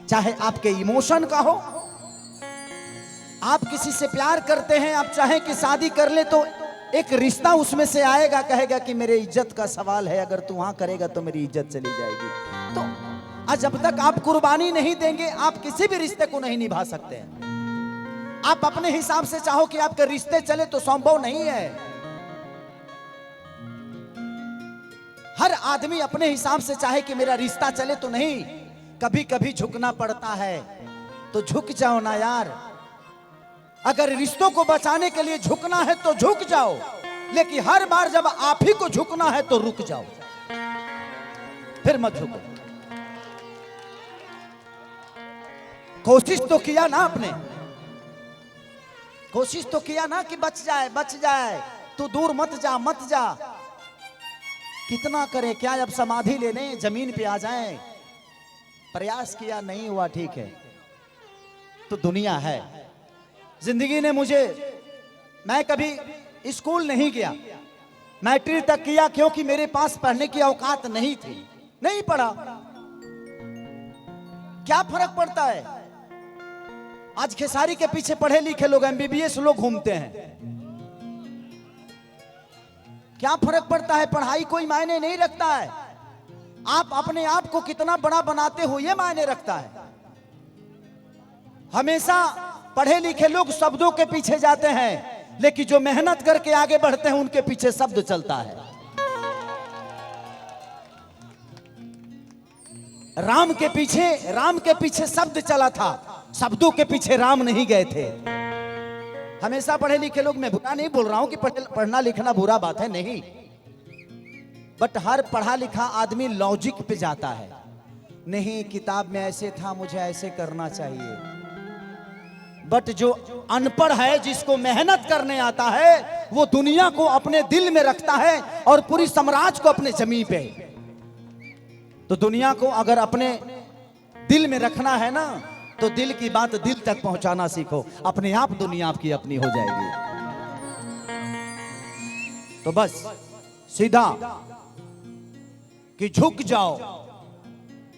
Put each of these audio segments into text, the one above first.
चाहे आपके इमोशन का हो, आप किसी से प्यार करते हैं, आप चाहें कि शादी कर ले तो एक रिश्ता उसमें से आएगा, कहेगा कि मेरे इज्जत का सवाल है, अगर तू वहां करेगा तो मेरी इज्जत चली जाएगी। तो आज जब तक आप कुर्बानी नहीं देंगे आप किसी भी रिश्ते को नहीं निभा सकते हैं। आप अपने हिसाब से चाहो कि आपके रिश्ते चले तो संभव नहीं है। हर आदमी अपने हिसाब से चाहे कि मेरा रिश्ता चले तो नहीं, कभी कभी झुकना पड़ता है तो झुक जाओ ना यार। अगर रिश्तों को बचाने के लिए झुकना है तो झुक जाओ, लेकिन हर बार जब आप ही को झुकना है तो रुक जाओ, फिर मत झुको। कोशिश तो किया ना आपने, कोशिश तो किया ना कि बच जाए बच जाए, तू दूर मत जा मत जा। कितना करे क्या, अब समाधि ले लें जमीन पे आ जाएं। प्रयास किया नहीं हुआ, ठीक है, तो दुनिया है। जिंदगी ने मुझे, मैं कभी स्कूल नहीं गया, मैट्रिक तक किया क्योंकि मेरे पास पढ़ने की औकात नहीं थी, नहीं पढ़ा। क्या फर्क पड़ता है, आज खेसारी के पीछे पढ़े लिखे लोग, एमबीबीएस लोग घूमते हैं, क्या फर्क पड़ता है। पढ़ाई कोई मायने नहीं रखता है, आप अपने आप को कितना बड़ा बनाते हो ये मायने रखता है। हमेशा पढ़े लिखे लोग शब्दों के पीछे जाते हैं, लेकिन जो मेहनत करके आगे बढ़ते हैं उनके पीछे शब्द चलता है। राम के पीछे शब्द चला था, शब्दों के पीछे राम नहीं गए थे। हमेशा पढ़े लिखे लोग, मैं बुरा नहीं बोल रहा हूं कि पढ़ना लिखना बुरा बात है, नहीं, बट हर पढ़ा लिखा आदमी लॉजिक पे जाता है। नहीं, किताब में ऐसे था, मुझे ऐसे करना चाहिए। बट जो अनपढ़ है, जिसको मेहनत करने आता है, वो दुनिया को अपने दिल में रखता है और पूरी साम्राज्य को अपने जमीन पे। तो दुनिया को अगर अपने दिल में रखना है ना, तो दिल की बात दिल तक पहुंचाना सीखो, अपने आप दुनिया आपकी अपनी हो जाएगी। तो बस सीधा कि झुक जाओ,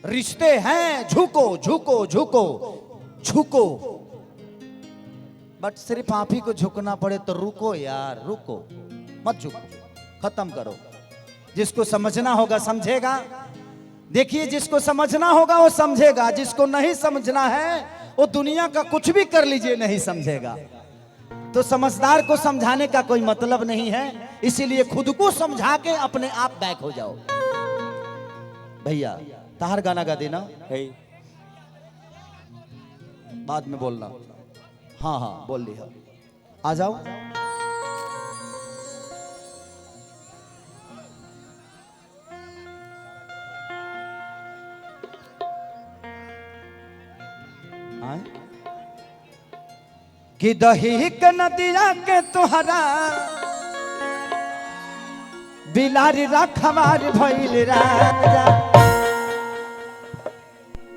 रिश्ते हैं, झुको झुको झुको झुको। बट सिर्फ आप ही को झुकना पड़े तो रुको यार, रुको मत झुको, खत्म करो। जिसको समझना होगा समझेगा। देखिए, जिसको समझना होगा वो समझेगा, जिसको नहीं समझना है वो दुनिया का कुछ भी कर लीजिए नहीं समझेगा। तो समझदार को समझाने का कोई मतलब नहीं है, इसीलिए खुद को समझा के अपने आप बैक हो जाओ। भैया ताहर गाना गा देना, बाद में बोलना। हाँ हाँ बोल लिया, आ जाओ। कि दही के नदिया के तुहरा बिलारी रखवार भइल राजा,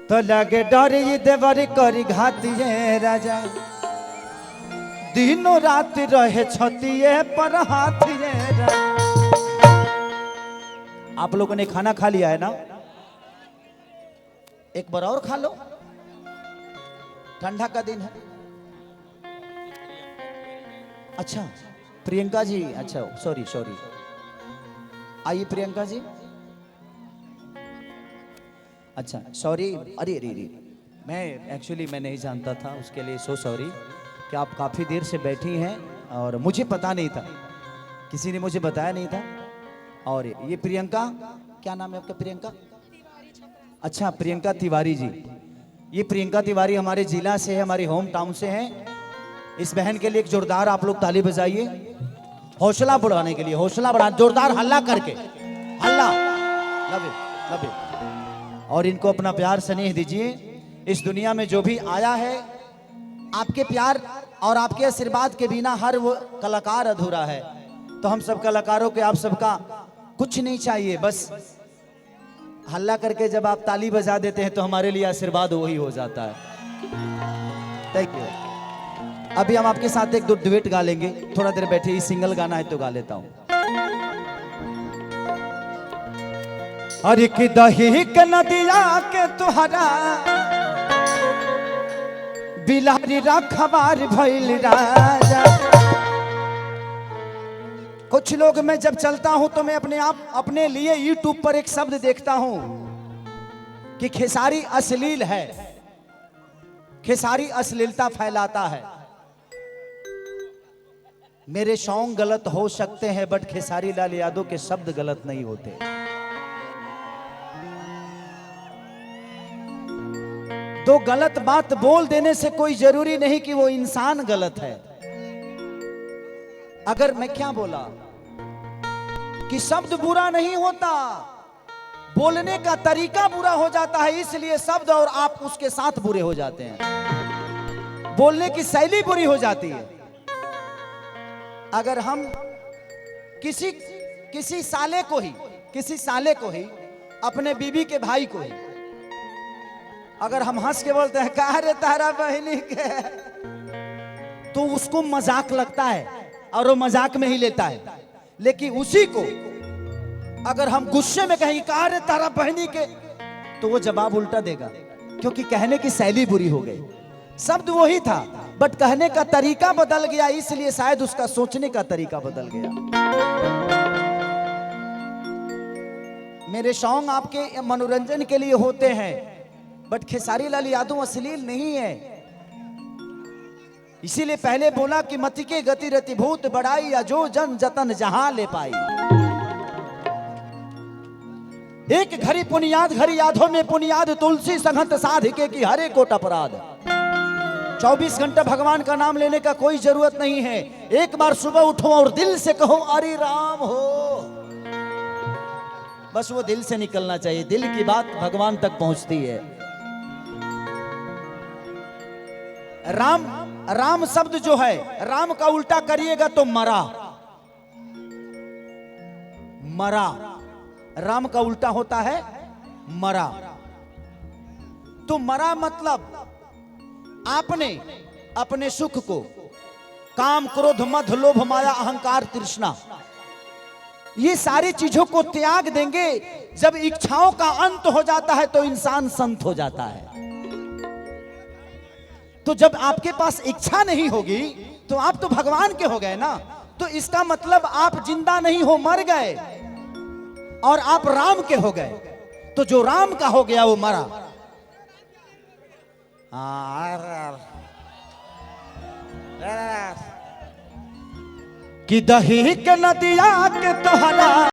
तो लगे डर ये देवर करी घातिए राजा, दिनों रात रहे छतिए पर हाथिए राजा। आप लोगों ने खाना खा लिया है ना, एक बार और खा लो, ठंडा का दिन है। अच्छा प्रियंका जी, अच्छा सॉरी सॉरी, आइए प्रियंका जी। अच्छा सॉरी, अरे अरे अरे, मैं नहीं जानता था, उसके लिए सो सॉरी कि आप काफ़ी देर से बैठी हैं और मुझे पता नहीं था, किसी ने मुझे बताया नहीं था। और ये प्रियंका, क्या नाम है आपका? प्रियंका, अच्छा प्रियंका तिवारी जी। ये प्रियंका तिवारी हमारे जिला से है, हमारी होम टाउन से हैं। इस बहन के लिए एक जोरदार आप लोग ताली बजाइए, हौसला बढ़ाने के लिए, हौसला बढ़ा, जोरदार हल्ला करके, हल्ला। Love you love you. और इनको अपना प्यार स्नेह दीजिए। इस दुनिया में जो भी आया है, आपके प्यार और आपके आशीर्वाद के बिना हर वो कलाकार अधूरा है। तो हम सब कलाकारों के, आप सबका कुछ नहीं चाहिए, बस हल्ला करके जब आप ताली बजा देते हैं तो हमारे लिए आशीर्वाद वही हो जाता है। Thank you. अभी हम आपके साथ एक दो डुएट गा लेंगे, थोड़ा देर बैठे, ही सिंगल गाना है तो गा लेता हूं। अरे कि दही के नदिया के तुहरा बिलारी रखवार भइल राजा। कुछ लोग, मैं जब चलता हूं तो मैं अपने लिए यूट्यूब पर एक शब्द देखता हूं कि खेसारी अश्लील है, खेसारी अश्लीलता फैलाता है। मेरे सॉन्ग गलत हो सकते हैं बट खेसारी लाल यादव के शब्द गलत नहीं होते। तो गलत बात बोल देने से कोई जरूरी नहीं कि वो इंसान गलत है। अगर मैं क्या बोला कि शब्द बुरा नहीं होता, बोलने का तरीका बुरा हो जाता है, इसलिए शब्द और आप उसके साथ बुरे हो जाते हैं। बोलने की शैली बुरी हो जाती है। अगर हम किसी साले को ही अपने बीबी के भाई को ही अगर हम हंस के बोलते हैं कहा रे तारा बहनी के, तो उसको मजाक लगता है और वो मजाक में ही लेता है। लेकिन उसी को अगर हम गुस्से में कहें कहा रे तारा बहनी के, तो वो जवाब उल्टा देगा, क्योंकि कहने की शैली बुरी हो गई। शब्द वही था बट कहने का तरीका बदल गया, इसलिए शायद उसका सोचने का तरीका बदल गया। मेरे सॉन्ग आपके मनोरंजन के लिए होते हैं बट खेसारी लाल यादव अश्लील नहीं है। इसीलिए पहले बोला कि मति के गति रति भूत बढ़ाई, या जो जन जतन जहां ले पाई। एक घड़ी पुनियाद घड़ी यादों में पुनियाद, तुलसी संगत साधिके की हरे कोट अपराध। 24 घंटा भगवान का नाम लेने का कोई जरूरत नहीं है। एक बार सुबह उठो और दिल से कहो अरे राम हो, बस वो दिल से निकलना चाहिए। दिल की बात भगवान तक पहुंचती है। राम शब्द जो है, राम का उल्टा करिएगा तो मरा। राम का उल्टा होता है मरा। तो मरा मतलब आपने अपने सुख को काम क्रोध मद लोभ माया अहंकार तृष्णा, ये सारी चीजों को त्याग देंगे। जब इच्छाओं का अंत हो जाता है तो इंसान संत हो जाता है। तो जब आपके पास इच्छा नहीं होगी तो आप तो भगवान के हो गए ना। तो इसका मतलब आप जिंदा नहीं हो, मर गए, और आप राम के हो गए। तो जो राम का हो गया वो मरा। कि दही के नदिया के तोहरा